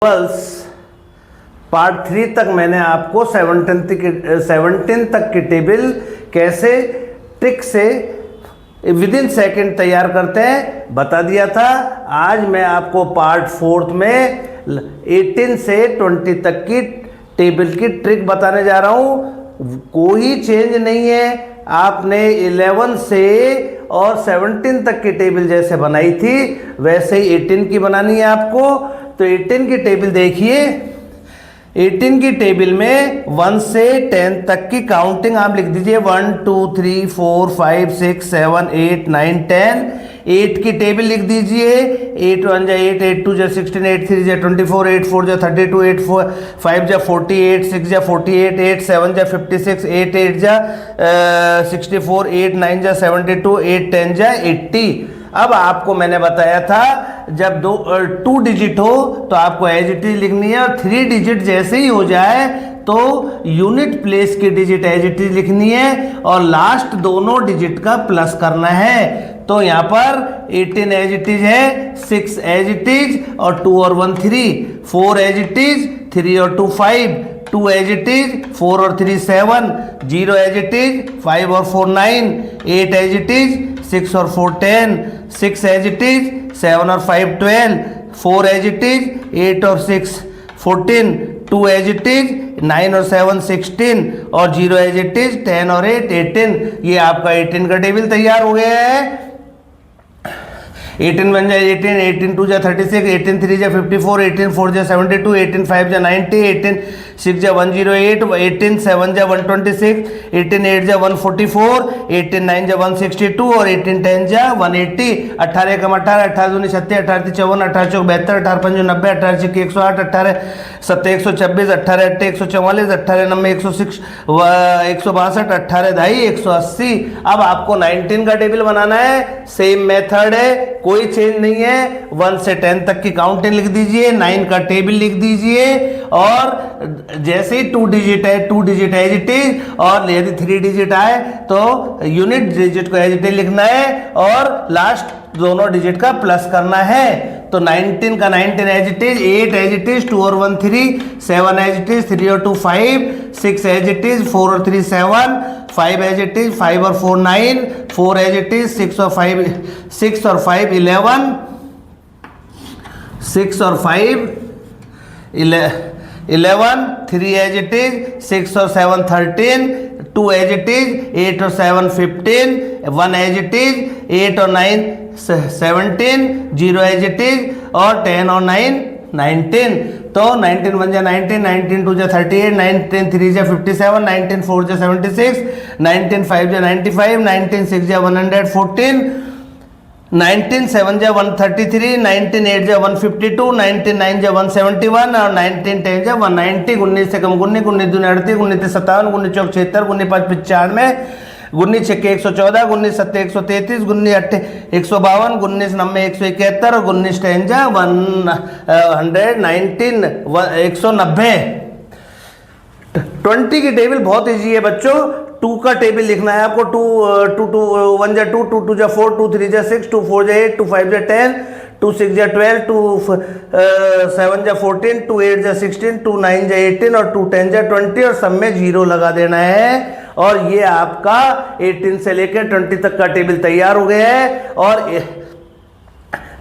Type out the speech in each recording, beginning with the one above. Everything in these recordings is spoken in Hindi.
टेबल्स पार्ट 3 तक मैंने आपको 17 तक की टेबल कैसे ट्रिक से विद इन सेकेंड तैयार करते हैं बता दिया था। आज मैं आपको पार्ट 4 में 18 से 20 तक की टेबल की ट्रिक बताने जा रहा हूँ। कोई चेंज नहीं है, आपने 11 से और 17 तक की टेबल जैसे बनाई थी वैसे ही 18 की बनानी है आपको। तो 18 की टेबल देखिए, 18 की टेबल में 1 से 10 तक की काउंटिंग आप लिख दीजिए। 1 2 3 4 5 6 7 8 9 10। 8 की टेबल लिख दीजिए। 8 1 जा 8, 8 2 जा 16, 8 3 जा 24, 8 4 जा 32, 8 5 जा 40, 8 6 जा 48, 8 7 जा 56, 8 8 जा 64, 8 9 जा 72, 8 10 जा 80। अब आपको मैंने बताया था जब 2 डिजिट हो तो आपको एज इट इज लिखनी है, और 3 डिजिट जैसे ही हो जाए तो यूनिट प्लेस की डिजिट एज इट इज लिखनी है और लास्ट दोनों डिजिट का प्लस करना है। तो यहाँ पर 18 एज इट इज है, 6 एज इट इज और 2 और 1 3, 4 एज इट इज, 3 और 2 5, 2 एज इट इज, 4 और 3 7, 0 एज इट इज, 5 और 4 9, 8 एज इट इज, 6 और 4 10, 6 एज इट इज, 7 और 5 12, 4 एज इट इज, 8 और 6 14, 2 एज इट इज, 9 और 7 16 और 0 एज इट इज, 10 और 8 18। ये आपका 18 का टेबल तैयार हो गया है। 18 1 जा 18, 18 2 जा 36, 18 3 जा 54, 18 4 जा 72, 18 5 जा 90, 18 6 जा 108, 18 7 जा 126, 18 8 जा 144, 18 9 जा 162 और 18 10 जा 180। 18 कम 18, 18 दूनी 36, 18 54, 18 चौक 72, 18 5 90, 18 6 108, 18 7 126, 18 8 144, 18 9 162, 18 ढाई 180। अब आपको 19 का टेबल बनाना है। सेम मेथड है, कोई चेंज नहीं है। 1 से 10 तक की काउंटिंग लिख दीजिए, 9 का टेबल लिख दीजिए और जैसे ही 2 डिजिट है 2 डिजिट एज इट इज, और यदि 3 डिजिट आए तो यूनिट डिजिट को एज इट इज लिखना है और लास्ट दोनों डिजिट का प्लस करना है। तो 19 का 19 as it is, 8 as it is, 2 और 1 3, 7 एज इट इज, 3 और 2 5, 6 एज इट इज, 4 और 3 7, 5 एज इट इज, 5 और 4 9, 4 एज इट इज, 6 और 5 11, 6 और 5 11, 3 एज इट इज, 6 और 7 13, 2 एज इट इज, 8 और 7 15, 1 एज इट इज, 8 और 9 17, 0 एज इट इज और 10 और 9 19। तो 19 1 जा 19, 19 2 जा 38, 19 3 जा 57, 19 4 जा 76, 19 5 जा 95, 19 6 जा 114, 19 7 जा 133, 19 8 जा 152, 19 9 जा 171 और 19 10 जा 190। 19 से कम 19, 19 दूनी 38, 19 57, 19 चौक 76, 19 5 95, 19 6 114, 19 7 133, 19 8 152, 19 9 171 और 19 10 जा 119 190। 20 की टेबल बहुत इजी है बच्चों। 2 का टेबल लिखना है आपको। 2 1 जा 2, 2 2 जा 4, 2 3 जा 6, 2 4 जा 8, 2 5 जा 10, 2 6 जा 12, 2 7 जा 14, 2 8 जा 16, 2 9 जा 18 और 2 10 जा 20 और सब में 0 लगा देना है। और ये आपका 18 से लेकर 20 तक का टेबल तैयार हो गया है। और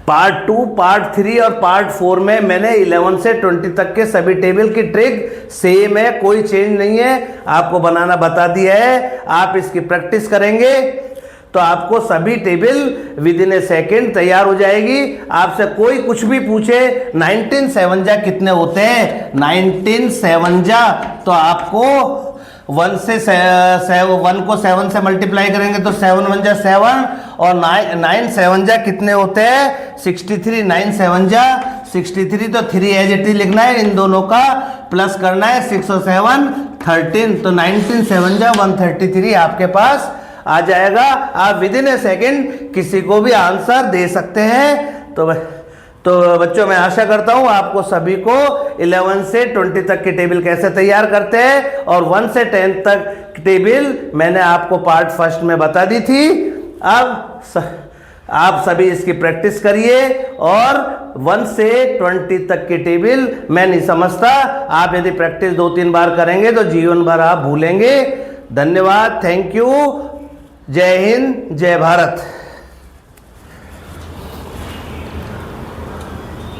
पार्ट 2, पार्ट 3 और पार्ट 4 में मैंने 11 से 20 तक के सभी टेबल की ट्रिक सेम है, कोई चेंज नहीं है, आपको बनाना बता दिया है। आप इसकी प्रैक्टिस करेंगे तो आपको सभी table with in A second तैयार हो जाएगी। आपसे कोई कुछ भी पूछे 19 7 जा कितने होते हैं, 19 7 जा, तो आपको 1 से 1 को 7 से मल्टीप्लाई करेंगे तो 7 1 जा 7 और 9 7 जा कितने होते हैं 63। 9 7 जा 63, तो 3 एज इट इज लिखना है, इन दोनों का प्लस करना है। 6 और 7 13, तो 19 7 जा 133 आपके पास आ जाएगा। आप विद इन ए सेकेंड किसी को भी आंसर दे सकते हैं। तो बच्चों मैं आशा करता हूं आपको सभी को 11 से 20 तक की टेबल कैसे तैयार करते हैं और 1 से 10 तक टेबल मैंने आपको पार्ट फर्स्ट में बता दी थी। आप सभी इसकी प्रैक्टिस करिए और 1 से 20 तक की टेबल मैं नहीं समझता, आप यदि प्रैक्टिस 2-3 बार करेंगे तो जीवन भर आप भूलेंगे। धन्यवाद, थैंक यू, जय हिंद, जय भारत।